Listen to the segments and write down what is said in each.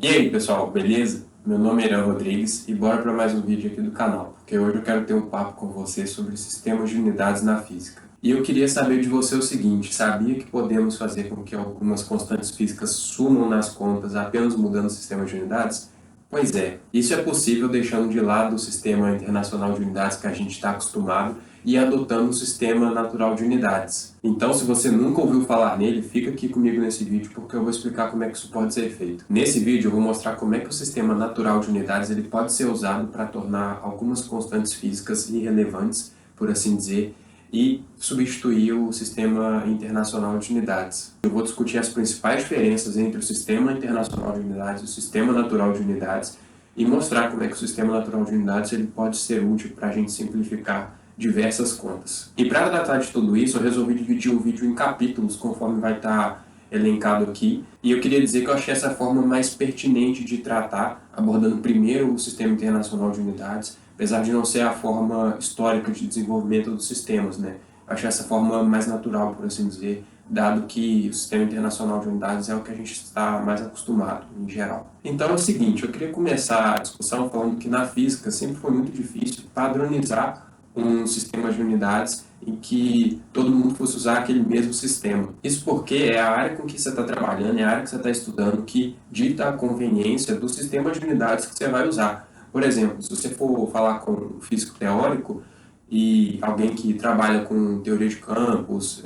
E aí pessoal, beleza? Meu nome é Irã Rodrigues e bora para mais um vídeo aqui do canal, porque hoje eu quero ter um papo com você sobre sistemas de unidades na física. E eu queria saber de você o seguinte: sabia que podemos fazer com que algumas constantes físicas sumam nas contas apenas mudando o sistema de unidades? Pois é, isso é possível deixando de lado o sistema internacional de unidades que a gente está acostumado e adotando o sistema natural de unidades. Então, se você nunca ouviu falar nele, fica aqui comigo nesse vídeo porque eu vou explicar como é que isso pode ser feito. Nesse vídeo eu vou mostrar como é que o sistema natural de unidades ele pode ser usado para tornar algumas constantes físicas irrelevantes, por assim dizer, e substituir o sistema internacional de unidades. Eu vou discutir as principais diferenças entre o sistema internacional de unidades e o sistema natural de unidades e mostrar como é que o sistema natural de unidades ele pode ser útil para a gente simplificar diversas contas. E para tratar de tudo isso, eu resolvi dividir o vídeo em capítulos, conforme vai estar elencado aqui. E eu queria dizer que eu achei essa forma mais pertinente de tratar, abordando primeiro o sistema internacional de unidades, apesar de não ser a forma histórica de desenvolvimento dos sistemas, né? Eu achei essa forma mais natural, por assim dizer, dado que o sistema internacional de unidades é o que a gente está mais acostumado, em geral. Então é o seguinte, eu queria começar a discussão falando que na física sempre foi muito difícil padronizar um sistema de unidades em que todo mundo fosse usar aquele mesmo sistema. Isso porque é a área com que você está trabalhando, é a área que você está estudando que dita a conveniência do sistema de unidades que você vai usar. Por exemplo, se você for falar com um físico teórico e alguém que trabalha com teoria de campos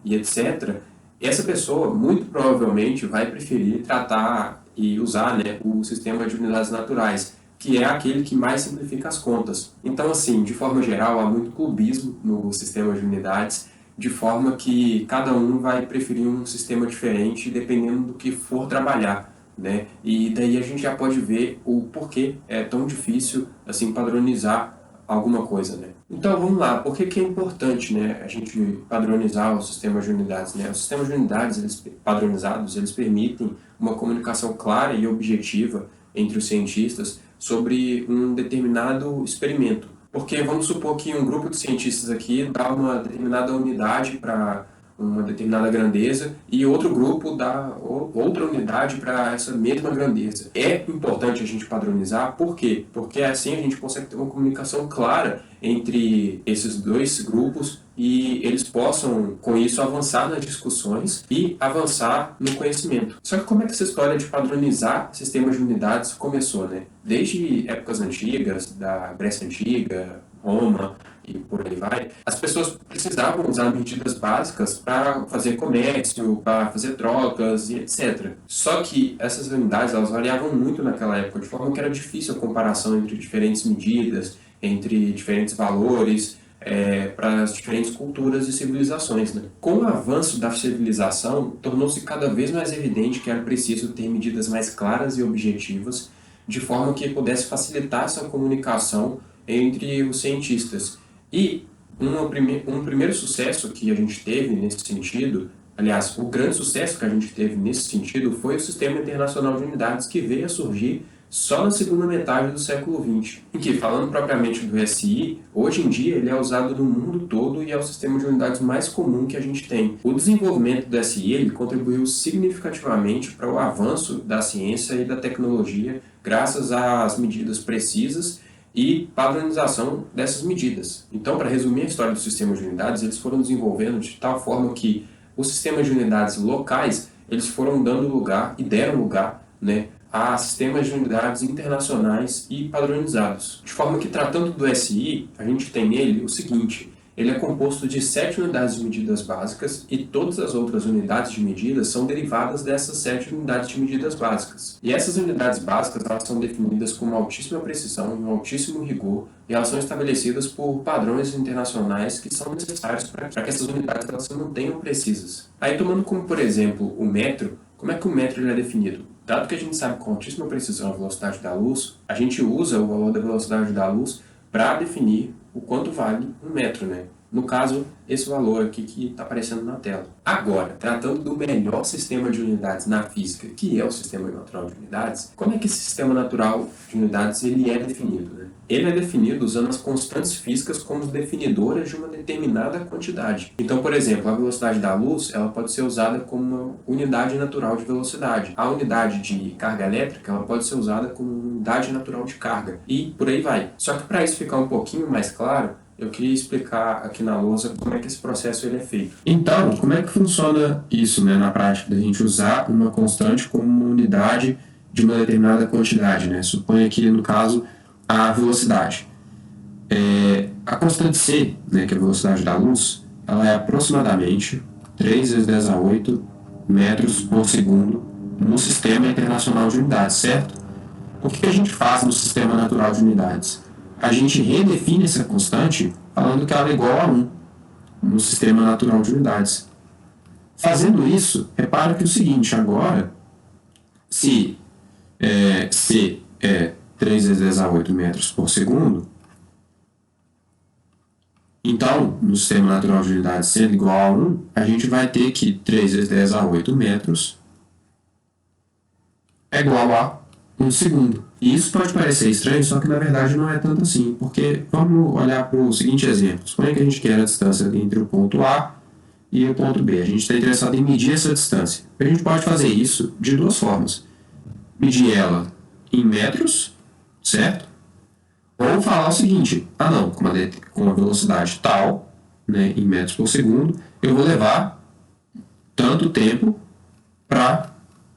e etc., essa pessoa muito provavelmente vai preferir tratar e usar, né, o sistema de unidades naturais, que é aquele que mais simplifica as contas. Então, assim, de forma geral, há muito clubismo no sistema de unidades, de forma que cada um vai preferir um sistema diferente dependendo do que for trabalhar, né? E daí a gente já pode ver o porquê é tão difícil assim padronizar alguma coisa, né? Então vamos lá, por que que é importante, né, a gente padronizar o sistema de unidades, né? Os sistemas de unidades padronizados, eles permitem uma comunicação clara e objetiva entre os cientistas sobre um determinado experimento. Porque vamos supor que um grupo de cientistas aqui dá uma determinada unidade para uma determinada grandeza e outro grupo dá outra unidade para essa mesma grandeza. É importante a gente padronizar, por quê? Porque assim a gente consegue ter uma comunicação clara entre esses dois grupos e eles possam, com isso, avançar nas discussões e avançar no conhecimento. Só que como é que essa história de padronizar sistemas de unidades começou, né? Desde épocas antigas, da Grécia Antiga, Roma e por aí vai, as pessoas precisavam usar medidas básicas para fazer comércio, para fazer trocas e etc. Só que essas unidades elas variavam muito naquela época, de forma que era difícil a comparação entre diferentes medidas, entre diferentes valores, para as diferentes culturas e civilizações, né? Com o avanço da civilização, tornou-se cada vez mais evidente que era preciso ter medidas mais claras e objetivas, de forma que pudesse facilitar essa comunicação entre os cientistas. E um primeiro sucesso que a gente teve nesse sentido, aliás, o grande sucesso que a gente teve nesse sentido foi o Sistema Internacional de Unidades que veio a surgir só na segunda metade do século XX, em que, falando propriamente do SI, hoje em dia ele é usado no mundo todo e é o sistema de unidades mais comum que a gente tem. O desenvolvimento do SI ele contribuiu significativamente para o avanço da ciência e da tecnologia, graças às medidas precisas e padronização dessas medidas. Então, para resumir a história dos sistemas de unidades, eles foram desenvolvendo de tal forma que os sistemas de unidades locais eles foram dando lugar e deram lugar, né, a sistemas de unidades internacionais e padronizados. De forma que, tratando do SI, a gente tem nele o seguinte: ele é composto de 7 unidades de medidas básicas e todas as outras unidades de medidas são derivadas dessas 7 unidades de medidas básicas. E essas unidades básicas elas são definidas com uma altíssima precisão e um altíssimo rigor e elas são estabelecidas por padrões internacionais que são necessários para que essas unidades elas se mantenham precisas. Aí, tomando como, por exemplo, o metro, como é que o metro ele é definido? Dado que a gente sabe com altíssima precisão a velocidade da luz, a gente usa o valor da velocidade da luz para definir o quanto vale um metro, né? No caso, esse valor aqui que está aparecendo na tela. Agora, tratando do melhor sistema de unidades na física, que é o sistema natural de unidades, como é que esse sistema natural de unidades ele é definido, né? Ele é definido usando as constantes físicas como definidoras de uma determinada quantidade. Então, por exemplo, a velocidade da luz ela pode ser usada como uma unidade natural de velocidade. A unidade de carga elétrica ela pode ser usada como unidade natural de carga. E por aí vai. Só que para isso ficar um pouquinho mais claro, eu queria explicar aqui na lousa como é que esse processo ele é feito. Então, como é que funciona isso, né, na prática, da gente usar uma constante como uma unidade de uma determinada quantidade, né? Suponha aqui, no caso, a velocidade. A constante c, né, que é a velocidade da luz, ela é aproximadamente 3 vezes 10 a 8 metros por segundo no Sistema Internacional de Unidades, certo? O que a gente faz no Sistema Natural de Unidades? A gente redefine essa constante falando que ela é igual a 1 no Sistema Natural de Unidades. Fazendo isso, repara que é o seguinte, agora, se c é 3 vezes 10 a 8 metros por segundo, então, no Sistema Natural de Unidades sendo igual a 1, a gente vai ter que 3 vezes 10 a 8 metros é igual a 1 segundo. E isso pode parecer estranho, só que na verdade não é tanto assim, porque vamos olhar para o seguinte exemplo. Suponha que a gente quer a distância entre o ponto A e o ponto B. A gente está interessado em medir essa distância. A gente pode fazer isso de duas formas. Medir ela em metros, certo? Ou falar o seguinte, com a velocidade tal, né, em metros por segundo, eu vou levar tanto tempo para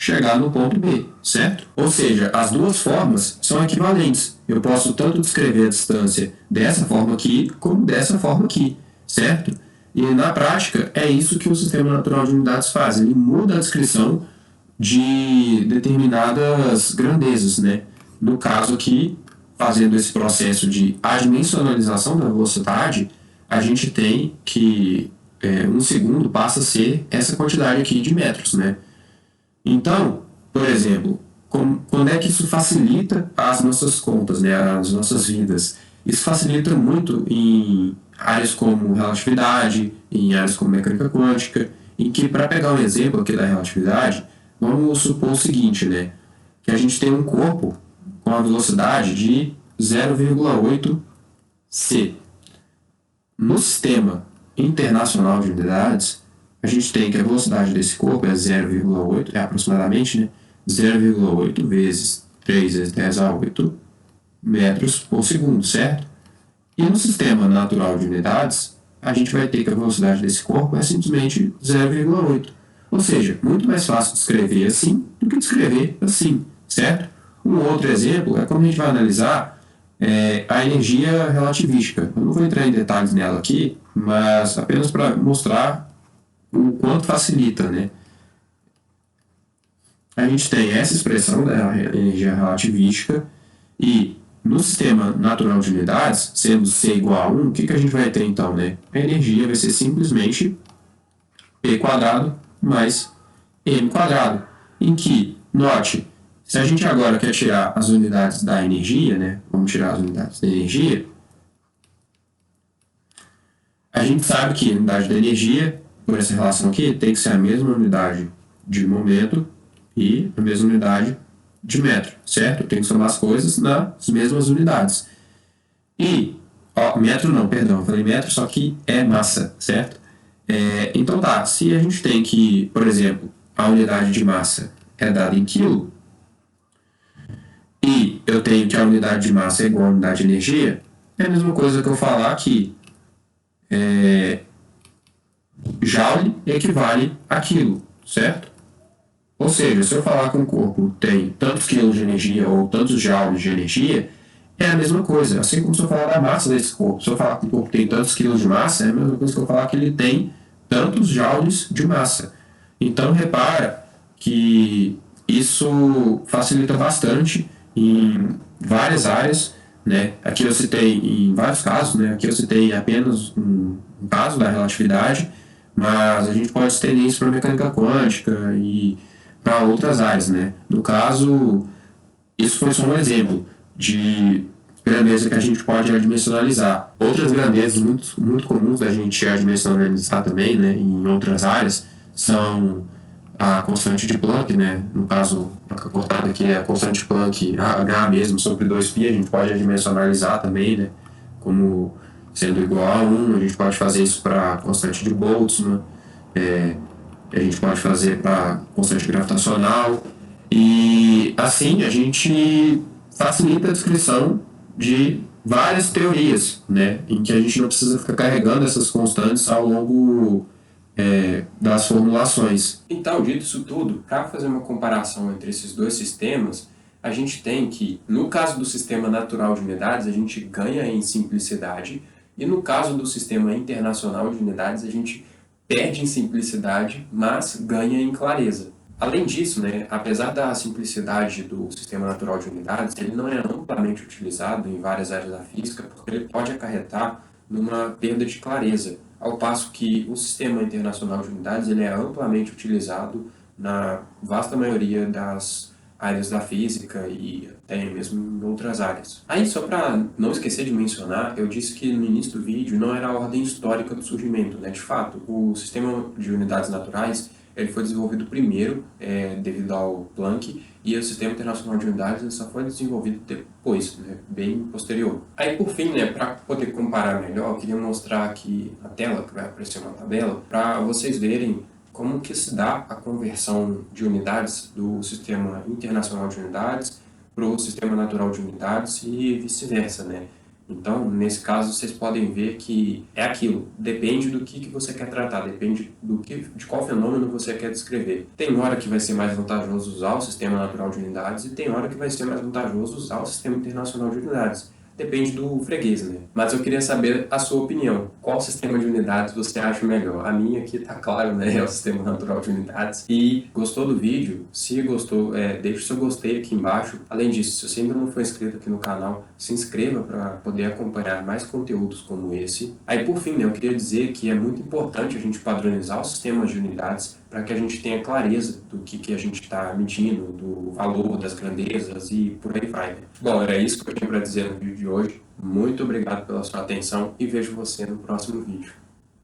chegar no ponto B, certo? Ou seja, as duas formas são equivalentes. Eu posso tanto descrever a distância dessa forma aqui, como dessa forma aqui, certo? E na prática, é isso que o Sistema Natural de Unidades faz. Ele muda a descrição de determinadas grandezas, né? No caso aqui, fazendo esse processo de adimensionalização da velocidade, a gente tem que 1 segundo passa a ser essa quantidade aqui de metros, né? Então, por exemplo, quando é que isso facilita as nossas contas, né, as nossas vidas? Isso facilita muito em áreas como relatividade, em áreas como mecânica quântica, em que, para pegar um exemplo aqui da relatividade, vamos supor o seguinte, né, que a gente tem um corpo com a velocidade de 0,8 c. No Sistema Internacional de Unidades, a gente tem que a velocidade desse corpo é 0,8, é aproximadamente, né, 0,8 vezes 3 vezes 10 a 8 metros por segundo, certo? E no Sistema Natural de Unidades, a gente vai ter que a velocidade desse corpo é simplesmente 0,8. Ou seja, muito mais fácil de escrever assim do que de escrever assim, certo? Um outro exemplo é quando a gente vai analisar a energia relativística. Eu não vou entrar em detalhes nela aqui, mas apenas para mostrar o quanto facilita, né? A gente tem essa expressão da energia relativística e no Sistema Natural de Unidades, sendo C igual a 1, o que a gente vai ter então, né? A energia vai ser simplesmente P quadrado mais M quadrado, em que, note, se a gente agora quer tirar as unidades da energia, né? Vamos tirar as unidades da energia, a gente sabe que a unidade da energia, por essa relação aqui, tem que ser a mesma unidade de momento e a mesma unidade de metro, certo? Tem que somar as coisas nas mesmas unidades. E, metro não, perdão, eu falei metro, só que é massa, certo? Então tá, se a gente tem que, por exemplo, a unidade de massa é dada em quilo, e eu tenho que a unidade de massa é igual a unidade de energia, é a mesma coisa que eu falar que joule equivale a quilo, certo? Ou seja, se eu falar que um corpo tem tantos quilos de energia ou tantos joules de energia, é a mesma coisa. Assim como se eu falar da massa desse corpo. Se eu falar que um corpo tem tantos quilos de massa, é a mesma coisa que eu falar que ele tem tantos joules de massa. Então, repara que isso facilita bastante em várias áreas, né? Aqui eu citei em vários casos, né? Aqui eu citei apenas um caso da relatividade, mas a gente pode estender isso para a mecânica quântica e para outras áreas, né? No caso, isso foi só um exemplo de grandeza que a gente pode adimensionalizar. Outras grandezas muito comuns da gente adimensionalizar também, né, em outras áreas, são a constante de Planck, né, no caso, a cortada aqui é a constante de Planck, H mesmo, sobre 2π, a gente pode adimensionalizar também, né, como sendo igual a 1, a gente pode fazer isso para a constante de Boltzmann, a gente pode fazer para constante gravitacional, e assim a gente facilita a descrição de várias teorias, né, em que a gente não precisa ficar carregando essas constantes ao longo das formulações. Então, dito isso tudo, para fazer uma comparação entre esses dois sistemas, a gente tem que, no caso do sistema natural de unidades, a gente ganha em simplicidade, e no caso do sistema internacional de unidades, a gente perde em simplicidade, mas ganha em clareza. Além disso, né, apesar da simplicidade do sistema natural de unidades, ele não é amplamente utilizado em várias áreas da física, porque ele pode acarretar numa perda de clareza, ao passo que o sistema internacional de unidades ele é amplamente utilizado na vasta maioria das áreas da física e até mesmo em outras áreas. Aí, só para não esquecer de mencionar, eu disse que no início do vídeo não era a ordem histórica do surgimento, né? De fato, o sistema de unidades naturais ele foi desenvolvido primeiro devido ao Planck, e o Sistema Internacional de Unidades ele só foi desenvolvido depois, né, bem posterior. Aí, por fim, né, para poder comparar melhor, eu queria mostrar aqui na tela, que vai aparecer uma tabela, para vocês verem como que se dá a conversão de unidades do Sistema Internacional de Unidades para o Sistema Natural de Unidades e vice-versa, né? Então, nesse caso, vocês podem ver que é aquilo, depende do que você quer tratar, depende de qual fenômeno você quer descrever. Tem hora que vai ser mais vantajoso usar o Sistema Natural de Unidades e tem hora que vai ser mais vantajoso usar o Sistema Internacional de Unidades. Depende do freguês, né? Mas eu queria saber a sua opinião. Qual sistema de unidades você acha melhor? A minha aqui tá claro, né? É o Sistema Natural de Unidades. E gostou do vídeo? Se gostou, deixe o seu gostei aqui embaixo. Além disso, se você ainda não for inscrito aqui no canal, se inscreva para poder acompanhar mais conteúdos como esse. Aí, por fim, né, eu queria dizer que é muito importante a gente padronizar os sistemas de unidades para que a gente tenha clareza do que a gente está medindo, do valor das grandezas e por aí vai. Bom, era isso que eu tinha para dizer no vídeo de hoje. Muito obrigado pela sua atenção e vejo você no próximo vídeo.